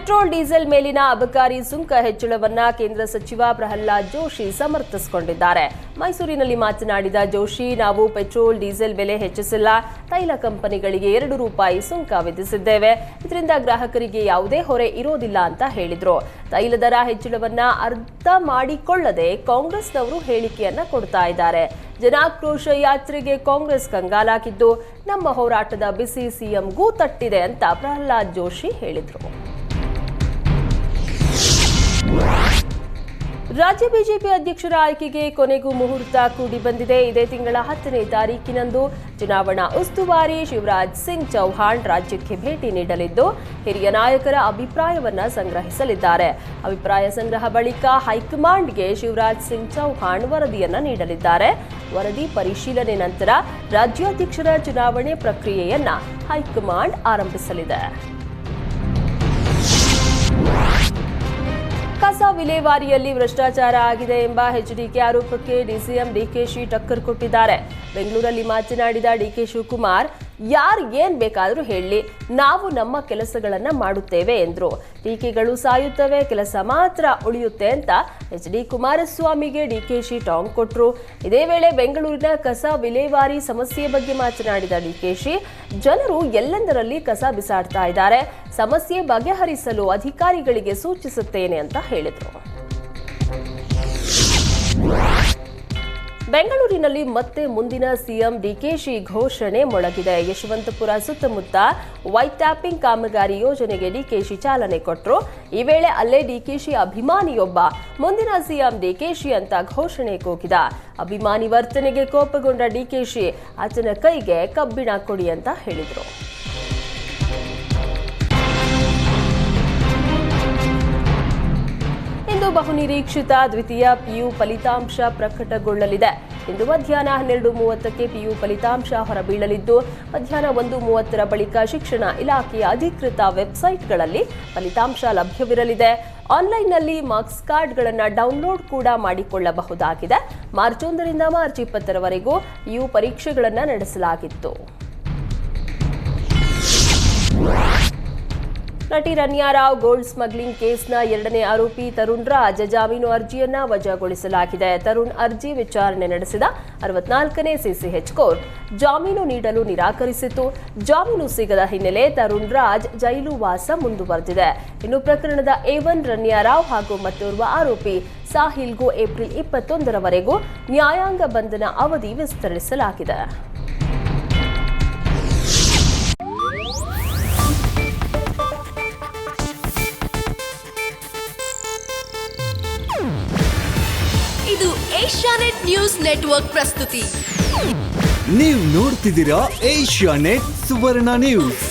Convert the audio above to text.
Petrol diesel ಮೇಲಿನ ಅಬಕಾರಿ ಸುಂಕ ಹೆಚ್ಚಳವನ್ನ ಕೇಂದ್ರ ಸಚಿವ ಪ್ರಹ್ಲಾದ್ ಜೋಶಿ ಸಮರ್ಥಿಸಿಕೊಂಡಿದ್ದಾರೆ. ಮೈಸೂರಿನಲ್ಲಿ ಮಾತನಾಡಿದ ಜೋಶಿ, ನಾವು ಪೆಟ್ರೋಲ್ ಡೀಸೆಲ್ ಬೆಲೆ ಹೆಚ್ಚಿಸಿಲ್ಲ, ತೈಲ ಕಂಪನಿಗಳಿಗೆ ₹2 ಸುಂಕ ವಿಧಿಸಿದ್ದೇವೆ. ಇದರಿಂದ ಗ್ರಾಹಕರಿಗೆ ಯಾವುದೇ ಹೊರೆ ಇರೋದಿಲ್ಲ ಅಂತ ಹೇಳಿದ್ರು. ತೈಲ ದರ ಹೆಚ್ಚಳವನ್ನ ಅರ್ಥ ಮಾಡಿಕೊಳ್ಳದೆ ಕಾಂಗ್ರೆಸ್ನವರು ಹೇಳಿಕೆಯನ್ನ ಕೊಡ್ತಾ ಇದ್ದಾರೆ. ಜನಾಕ್ರೋಶ ಯಾತ್ರೆಗೆ ಕಾಂಗ್ರೆಸ್ ಕಂಗಾಲಾಗಿದ್ದು, ನಮ್ಮ ಹೋರಾಟದ ಬಿಸಿ ಸಿಎಂಗೂ ತಟ್ಟಿದೆ ಅಂತ ಪ್ರಹ್ಲಾದ್ ಜೋಶಿ ಹೇಳಿದ್ರು. ರಾಜ್ಯ ಬಿಜೆಪಿ ಅಧ್ಯಕ್ಷರ ಆಯ್ಕೆಗೆ ಕೊನೆಗೂ ಮುಹೂರ್ತ ಕೂಡಿ ಬಂದಿದೆ. ಇದೇ ತಿಂಗಳ 10ನೇ ತಾರೀಕಿನಂದು ಚುನಾವಣಾ ಉಸ್ತುವಾರಿ ಶಿವರಾಜ್ ಸಿಂಗ್ ಚೌಹಾಣ್ ರಾಜ್ಯಕ್ಕೆ ಭೇಟಿ ನೀಡಲಿದ್ದು, ಹಿರಿಯ ನಾಯಕರ ಅಭಿಪ್ರಾಯವನ್ನ ಸಂಗ್ರಹಿಸಲಿದ್ದಾರೆ. ಅಭಿಪ್ರಾಯ ಸಂಗ್ರಹ ಬಳಿಕ ಹೈಕಮಾಂಡ್ಗೆ ಶಿವರಾಜ್ ಸಿಂಗ್ ಚೌಹಾಣ್ ವರದಿಯನ್ನ ನೀಡಲಿದ್ದಾರೆ. ವರದಿ ಪರಿಶೀಲನೆ ನಂತರ ರಾಜ್ಯಾಧ್ಯಕ್ಷರ ಚುನಾವಣೆ ಪ್ರಕ್ರಿಯೆಯನ್ನ ಹೈಕಮಾಂಡ್ ಆರಂಭಿಸಲಿದೆ. ಕಸ ವಿಲೇವಾರಿಯಲ್ಲಿ ಭ್ರಷ್ಟಾಚಾರ ಆಗಿದೆ ಎಂಬ ಎಚ್ಡಿಕೆ ಆರೋಪಕ್ಕೆ ಡಿಸಿಎಂ ಡಿಕೆಶಿ ಟಕ್ಕರ್ ಕೊಟ್ಟಿದ್ದಾರೆ. ಬೆಂಗಳೂರಲ್ಲಿ ಮಾತನಾಡಿದ ಡಿಕೆ ಶಿವಕುಮಾರ್, ಯಾರು ಏನ್ ಬೇಕಾದರೂ ಹೇಳಿ, ನಾವು ನಮ್ಮ ಕೆಲಸಗಳನ್ನ ಮಾಡುತ್ತೇವೆ ಎಂದ್ರು. ಟೀಕೆಗಳು ಸಾಯುತ್ತವೆ, ಕೆಲಸ ಮಾತ್ರ ಉಳಿಯುತ್ತೆ ಅಂತ ಎಚ್ಡಿ ಕುಮಾರಸ್ವಾಮಿಗೆ ಡಿಕೆಶಿ ಟಾಂಗ್ ಕೊಟ್ರು. ಇದೇ ವೇಳೆ ಬೆಂಗಳೂರಿನ ಕಸ ವಿಲೇವಾರಿ ಸಮಸ್ಯೆ ಬಗ್ಗೆ ಮಾತನಾಡಿದ ಡಿಕೆಶಿ, ಜನರು ಎಲ್ಲೆಂದರಲ್ಲಿ ಕಸ ಬಿಸಾಡ್ತಾ ಇದ್ದಾರೆ, ಸಮಸ್ಯೆ ಬಗೆಹರಿಸಲು ಅಧಿಕಾರಿಗಳಿಗೆ ಸೂಚಿಸುತ್ತೇನೆ ಅಂತ ಹೇಳಿದರು. ಬೆಂಗಳೂರಿನಲ್ಲಿ ಮತ್ತೆ ಮುಂದಿನ ಸಿಎಂ ಡಿಕೆಶಿ ಘೋಷಣೆ ಮೊಳಗಿದೆ. ಯಶವಂತಪುರ ಸುತ್ತಮುತ್ತ ವೈಟ್ ಟ್ಯಾಪಿಂಗ್ ಕಾಮಗಾರಿ ಯೋಜನೆಗೆ ಡಿಕೆಶಿ ಚಾಲನೆ ಕೊಟ್ಟರು. ಈ ವೇಳೆ ಅಲ್ಲೇ ಡಿಕೆಶಿ ಅಭಿಮಾನಿಯೊಬ್ಬ ಮುಂದಿನ ಸಿಎಂ ಡಿಕೆಶಿ ಅಂತ ಘೋಷಣೆ ಕೂಗಿದ. ಅಭಿಮಾನಿ ವರ್ತನೆಗೆ ಕೋಪಗೊಂಡ ಡಿಕೆಶಿ ಆತನ ಕೈಗೆ ಕಬ್ಬಿಣ ಕೊಡಿ ಅಂತ ಹೇಳಿದರು. ಇಂದು ಬಹುನಿರೀಕ್ಷಿತ ದ್ವಿತೀಯ ಪಿಯು ಫಲಿತಾಂಶ ಪ್ರಕಟಗೊಳ್ಳಲಿದೆ. ಇಂದು ಮಧ್ಯಾಹ್ನ 12:30ಕ್ಕೆ ಪಿಯು ಫಲಿತಾಂಶ ಹೊರಬೀಳಲಿದ್ದು, ಮಧ್ಯಾಹ್ನ 1:30 ಬಳಿಕ ಶಿಕ್ಷಣ ಇಲಾಖೆಯ ಅಧಿಕೃತ ವೆಬ್ಸೈಟ್ಗಳಲ್ಲಿ ಫಲಿತಾಂಶ ಲಭ್ಯವಿರಲಿದೆ. ಆನ್ಲೈನ್ನಲ್ಲಿ ಮಾರ್ಕ್ಸ್ ಕಾರ್ಡ್ಗಳನ್ನು ಡೌನ್ಲೋಡ್ ಕೂಡ ಮಾಡಿಕೊಳ್ಳಬಹುದಾಗಿದೆ. ಮಾರ್ಚ್ 1ರಿಂದ ಮಾರ್ಚ್ 20ರವರೆಗೂ ಪಿಯು ಪರೀಕ್ಷೆಗಳನ್ನು ನಡೆಸಲಾಗಿತ್ತು. ನಟಿ ರನ್ಯಾ ರಾವ್ ಗೋಲ್ಡ್ ಸ್ಮಗ್ಲಿಂಗ್ ಕೇಸ್ನ 2ನೇ ಆರೋಪಿ ತರುಣ್ ರಾಜ್ ಜಾಮೀನು ಅರ್ಜಿಯನ್ನ ವಜಾಗೊಳಿಸಲಾಗಿದೆ. ತರುಣ್ ಅರ್ಜಿ ವಿಚಾರಣೆ ನಡೆಸಿದ 64ನೇ ಸಿಸಿಎಚ್ ಕೋರ್ಟ್ ಜಾಮೀನು ನೀಡಲು ನಿರಾಕರಿಸಿತು. ಜಾಮೀನು ಸಿಗದ ಹಿನ್ನೆಲೆ ತರುಣ್ ರಾಜ್ ಜೈಲು ವಾಸ ಮುಂದುವರೆದಿದೆ. ಇನ್ನು ಪ್ರಕರಣದ A1 ರನ್ಯಾ ರಾವ್ ಹಾಗೂ ಮತ್ತೋರ್ವ ಆರೋಪಿ ಸಾಹಿಲ್ಗೂ ಏಪ್ರಿಲ್ 21ರವರೆಗೂ ನ್ಯಾಯಾಂಗ ಬಂಧನ ಅವಧಿ ವಿಸ್ತರಿಸಲಾಗಿದೆ. ಇದು ಏಷ್ಯಾನೆಟ್ ನ್ಯೂಸ್ ನೆಟ್ವರ್ಕ್ ಪ್ರಸ್ತುತಿ. ನೀವು ನೋಡ್ತಿದ್ದೀರಾ ಏಷ್ಯಾನೆಟ್ ಸುವರ್ಣ ನ್ಯೂಸ್.